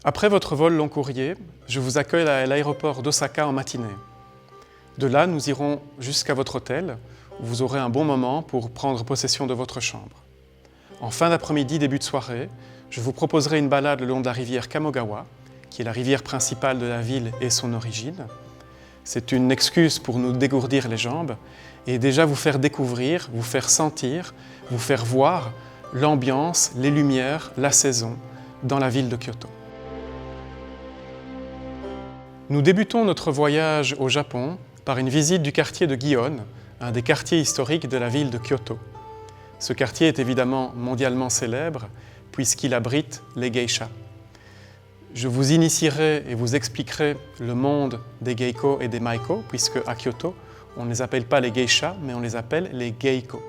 Après votre vol long courrier, je vous accueille à l'aéroport d'Osaka en matinée. De là, nous irons jusqu'à votre hôtel, où vous aurez un bon moment pour prendre possession de votre chambre. En fin d'après-midi, début de soirée, je vous proposerai une balade le long de la rivière Kamogawa, qui est la rivière principale de la ville et son origine. C'est une excuse pour nous dégourdir les jambes et déjà vous faire découvrir, vous faire sentir, vous faire voir l'ambiance, les lumières, la saison dans la ville de Kyoto. Nous débutons notre voyage au Japon par une visite du quartier de Gion, un des quartiers historiques de la ville de Kyoto. Ce quartier est évidemment mondialement célèbre puisqu'il abrite les geishas. Je vous initierai et vous expliquerai le monde des geiko et des maiko, puisque à Kyoto, on ne les appelle pas les geishas, mais on les appelle les geiko.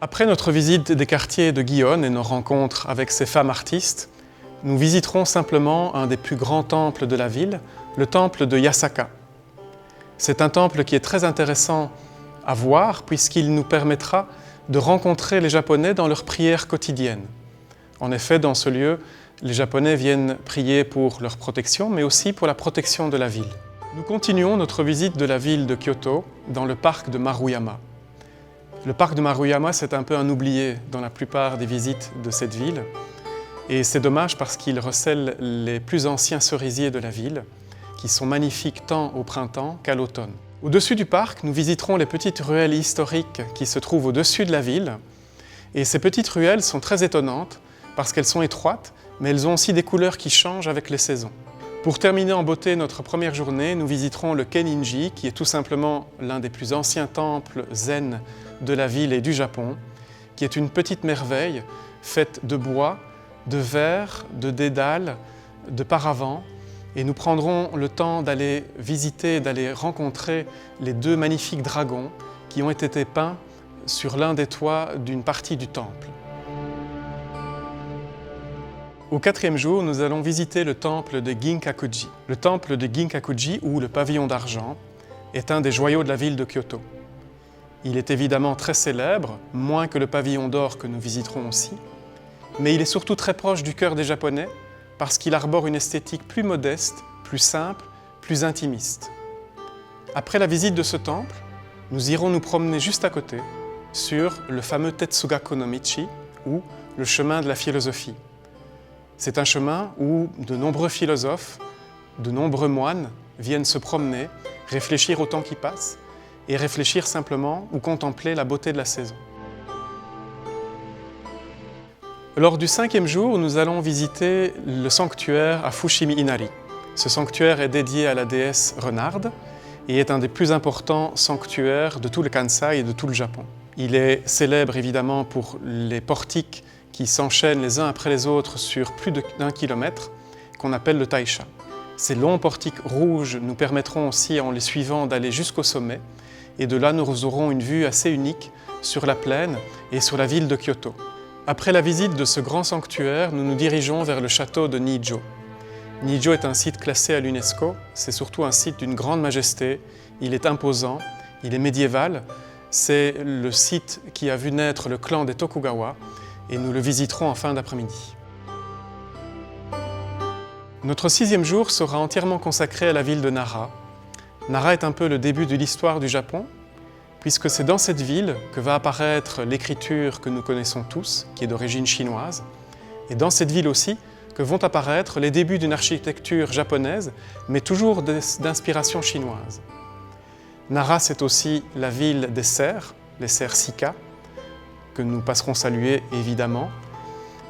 Après notre visite des quartiers de Gion et nos rencontres avec ces femmes artistes, nous visiterons simplement un des plus grands temples de la ville, le temple de Yasaka. C'est un temple qui est très intéressant à voir puisqu'il nous permettra de rencontrer les Japonais dans leurs prières quotidiennes. En effet, dans ce lieu, les Japonais viennent prier pour leur protection, mais aussi pour la protection de la ville. Nous continuons notre visite de la ville de Kyoto dans le parc de Maruyama. Le parc de Maruyama, c'est un peu un oublié dans la plupart des visites de cette ville. Et c'est dommage parce qu'il recèle les plus anciens cerisiers de la ville, qui sont magnifiques tant au printemps qu'à l'automne. Au-dessus du parc, nous visiterons les petites ruelles historiques qui se trouvent au-dessus de la ville. Et ces petites ruelles sont très étonnantes parce qu'elles sont étroites, mais elles ont aussi des couleurs qui changent avec les saisons. Pour terminer en beauté notre première journée, nous visiterons le Kenninji, qui est tout simplement l'un des plus anciens temples zen de la ville et du Japon, qui est une petite merveille faite de bois, de verre, de dédale, de paravent. Et nous prendrons le temps d'aller visiter, d'aller rencontrer les deux magnifiques dragons qui ont été peints sur l'un des toits d'une partie du temple. Au quatrième jour, nous allons visiter le temple de Ginkakuji. Le temple de Ginkakuji, ou le pavillon d'argent, est un des joyaux de la ville de Kyoto. Il est évidemment très célèbre, moins que le pavillon d'or que nous visiterons aussi, mais il est surtout très proche du cœur des Japonais parce qu'il arbore une esthétique plus modeste, plus simple, plus intimiste. Après la visite de ce temple, nous irons nous promener juste à côté sur le fameux Tetsugaku no Michi, ou le chemin de la philosophie. C'est un chemin où de nombreux philosophes, de nombreux moines viennent se promener, réfléchir au temps qui passe et réfléchir simplement ou contempler la beauté de la saison. Lors du cinquième jour, nous allons visiter le sanctuaire à Fushimi Inari. Ce sanctuaire est dédié à la déesse Renarde et est un des plus importants sanctuaires de tout le Kansai et de tout le Japon. Il est célèbre évidemment pour les portiques qui s'enchaînent les uns après les autres sur plus d'1 kilomètre, qu'on appelle le taisha. Ces longs portiques rouges nous permettront aussi, en les suivant, d'aller jusqu'au sommet, et de là nous aurons une vue assez unique sur la plaine et sur la ville de Kyoto. Après la visite de ce grand sanctuaire, nous nous dirigeons vers le château de Nijo. Nijo est un site classé à l'UNESCO, c'est surtout un site d'une grande majesté, il est imposant, il est médiéval, c'est le site qui a vu naître le clan des Tokugawa, et nous le visiterons en fin d'après-midi. Notre sixième jour sera entièrement consacré à la ville de Nara. Nara est un peu le début de l'histoire du Japon, puisque c'est dans cette ville que va apparaître l'écriture que nous connaissons tous, qui est d'origine chinoise, et dans cette ville aussi que vont apparaître les débuts d'une architecture japonaise, mais toujours d'inspiration chinoise. Nara, c'est aussi la ville des cerfs, les cerfs Sika, que nous passerons saluer évidemment.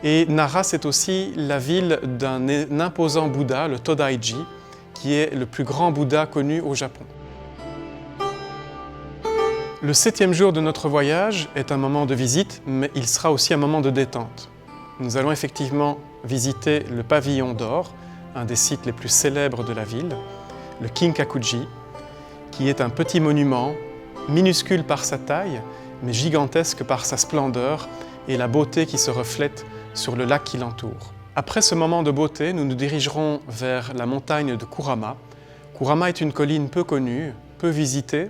Et Nara, c'est aussi la ville d'un imposant Bouddha, le Todaiji, qui est le plus grand Bouddha connu au Japon. Le septième jour de notre voyage est un moment de visite, mais il sera aussi un moment de détente. Nous allons effectivement visiter le pavillon d'or, un des sites les plus célèbres de la ville, le Kinkakuji, qui est un petit monument, minuscule par sa taille, mais gigantesque par sa splendeur et la beauté qui se reflète sur le lac qui l'entoure. Après ce moment de beauté, nous nous dirigerons vers la montagne de Kurama. Kurama est une colline peu connue, peu visitée,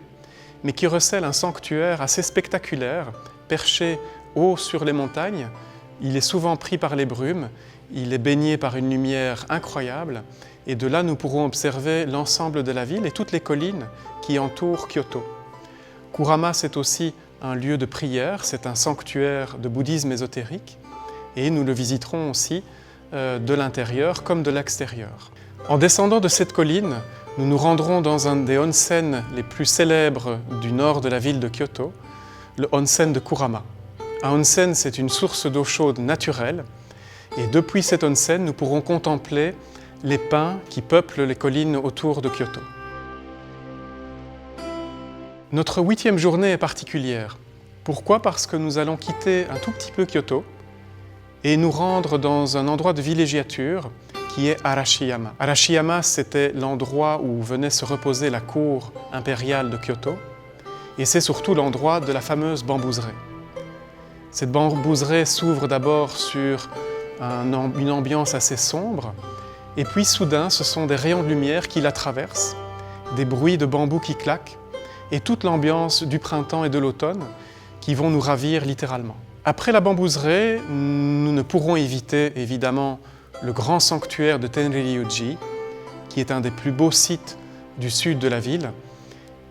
mais qui recèle un sanctuaire assez spectaculaire, perché haut sur les montagnes. Il est souvent pris par les brumes Il est baigné par une lumière incroyable et de là nous pourrons observer l'ensemble de la ville et toutes les collines qui entourent Kyoto. Kurama, c'est aussi un lieu de prière, c'est un sanctuaire de bouddhisme ésotérique et nous le visiterons aussi de l'intérieur comme de l'extérieur. En descendant de cette colline, nous nous rendrons dans un des onsen les plus célèbres du nord de la ville de Kyoto, le onsen de Kurama. Un onsen, c'est une source d'eau chaude naturelle et depuis cet onsen, nous pourrons contempler les pins qui peuplent les collines autour de Kyoto. Notre 8e journée est particulière. Pourquoi? Parce que nous allons quitter un tout petit peu Kyoto et nous rendre dans un endroit de villégiature qui est Arashiyama. Arashiyama, c'était l'endroit où venait se reposer la cour impériale de Kyoto et c'est surtout l'endroit de la fameuse bambouseraie. Cette bambouseraie s'ouvre d'abord sur une ambiance assez sombre et puis soudain, ce sont des rayons de lumière qui la traversent, des bruits de bambou qui claquent et toute l'ambiance du printemps et de l'automne qui vont nous ravir littéralement. Après la bambouseraie, nous ne pourrons éviter évidemment le grand sanctuaire de Tenryuji, qui est un des plus beaux sites du sud de la ville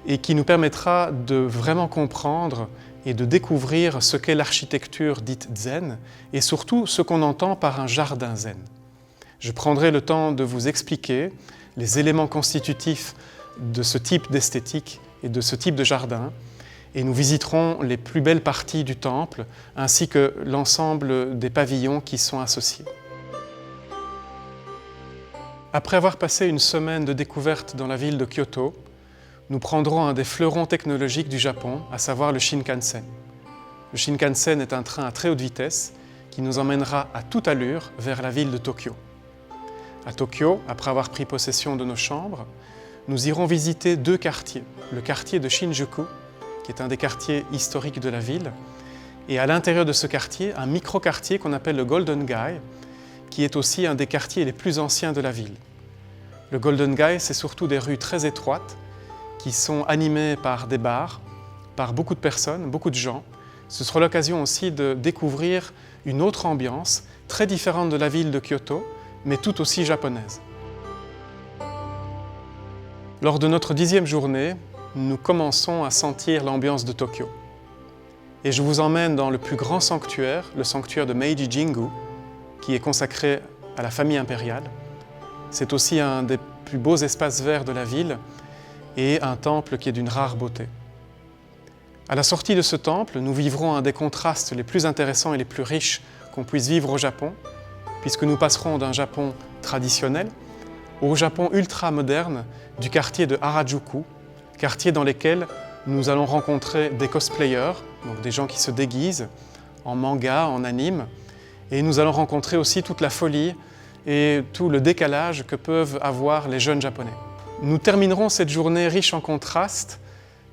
et qui nous permettra de vraiment comprendre et de découvrir ce qu'est l'architecture dite zen et surtout ce qu'on entend par un jardin zen. Je prendrai le temps de vous expliquer les éléments constitutifs de ce type d'esthétique et de ce type de jardin et nous visiterons les plus belles parties du temple ainsi que l'ensemble des pavillons qui sont associés. Après avoir passé une semaine de découverte dans la ville de Kyoto, nous prendrons un des fleurons technologiques du Japon, à savoir le Shinkansen. Le Shinkansen est un train à très haute vitesse qui nous emmènera à toute allure vers la ville de Tokyo. À Tokyo, après avoir pris possession de nos chambres, nous irons visiter 2 quartiers. Le quartier de Shinjuku, qui est un des quartiers historiques de la ville, et à l'intérieur de ce quartier, un micro-quartier qu'on appelle le Golden Gai, qui est aussi un des quartiers les plus anciens de la ville. Le Golden Gai, c'est surtout des rues très étroites, qui sont animées par des bars, par beaucoup de personnes, beaucoup de gens. Ce sera l'occasion aussi de découvrir une autre ambiance, très différente de la ville de Kyoto, mais tout aussi japonaise. Lors de notre 10e journée, nous commençons à sentir l'ambiance de Tokyo. Et je vous emmène dans le plus grand sanctuaire, le sanctuaire de Meiji Jingu, qui est consacré à la famille impériale. C'est aussi un des plus beaux espaces verts de la ville et un temple qui est d'une rare beauté. À la sortie de ce temple, nous vivrons un des contrastes les plus intéressants et les plus riches qu'on puisse vivre au Japon, puisque nous passerons d'un Japon traditionnel au Japon ultra-moderne du quartier de Harajuku, quartier dans lequel nous allons rencontrer des cosplayers, donc des gens qui se déguisent en manga, en anime, et nous allons rencontrer aussi toute la folie et tout le décalage que peuvent avoir les jeunes Japonais. Nous terminerons cette journée riche en contrastes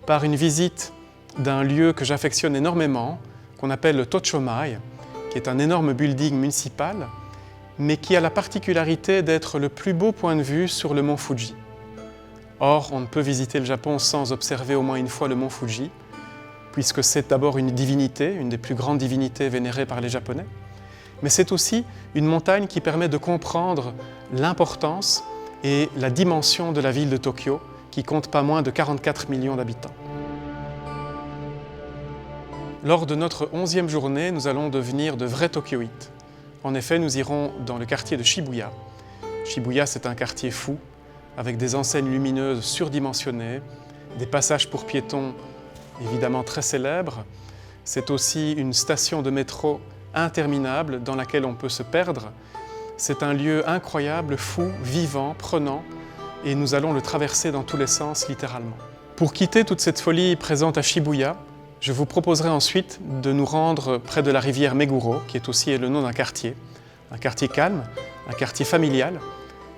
par une visite d'un lieu que j'affectionne énormément, qu'on appelle le Tochomai, qui est un énorme building municipal, mais qui a la particularité d'être le plus beau point de vue sur le mont Fuji. Or, on ne peut visiter le Japon sans observer au moins une fois le mont Fuji, puisque c'est d'abord une divinité, une des plus grandes divinités vénérées par les Japonais, mais c'est aussi une montagne qui permet de comprendre l'importance et la dimension de la ville de Tokyo, qui compte pas moins de 44 millions d'habitants. Lors de notre 11e journée, nous allons devenir de vrais Tokyoïtes. En effet, nous irons dans le quartier de Shibuya. Shibuya, c'est un quartier fou, avec des enseignes lumineuses surdimensionnées, des passages pour piétons évidemment très célèbres. C'est aussi une station de métro interminable dans laquelle on peut se perdre. C'est un lieu incroyable, fou, vivant, prenant, et nous allons le traverser dans tous les sens, littéralement. Pour quitter toute cette folie présente à Shibuya, je vous proposerai ensuite de nous rendre près de la rivière Meguro, qui est aussi le nom d'un quartier calme, un quartier familial,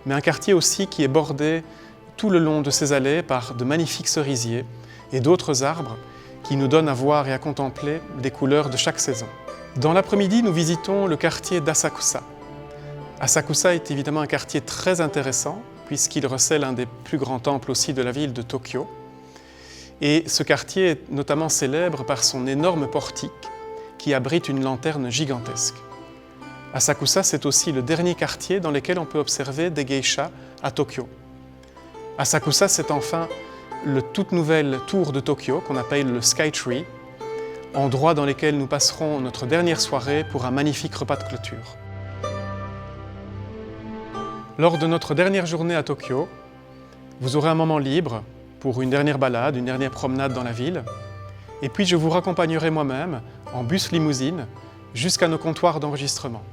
mais un quartier aussi qui est bordé tout le long de ses allées par de magnifiques cerisiers et d'autres arbres qui nous donnent à voir et à contempler les couleurs de chaque saison. Dans l'après-midi, nous visitons le quartier d'Asakusa. Asakusa est évidemment un quartier très intéressant puisqu'il recèle un des plus grands temples aussi de la ville de Tokyo. Et ce quartier est notamment célèbre par son énorme portique qui abrite une lanterne gigantesque. Asakusa, c'est aussi le dernier quartier dans lequel on peut observer des geishas à Tokyo. Asakusa, c'est enfin le toute nouvelle tour de Tokyo qu'on appelle le Skytree, endroit dans lequel nous passerons notre dernière soirée pour un magnifique repas de clôture. Lors de notre dernière journée à Tokyo, vous aurez un moment libre pour une dernière balade, une dernière promenade dans la ville, et puis je vous raccompagnerai moi-même en bus limousine jusqu'à nos comptoirs d'enregistrement.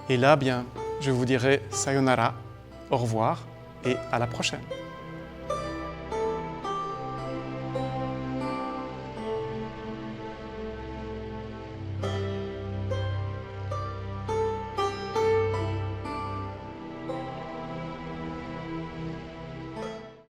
Et là, bien, je vous dirai sayonara, au revoir et à la prochaine.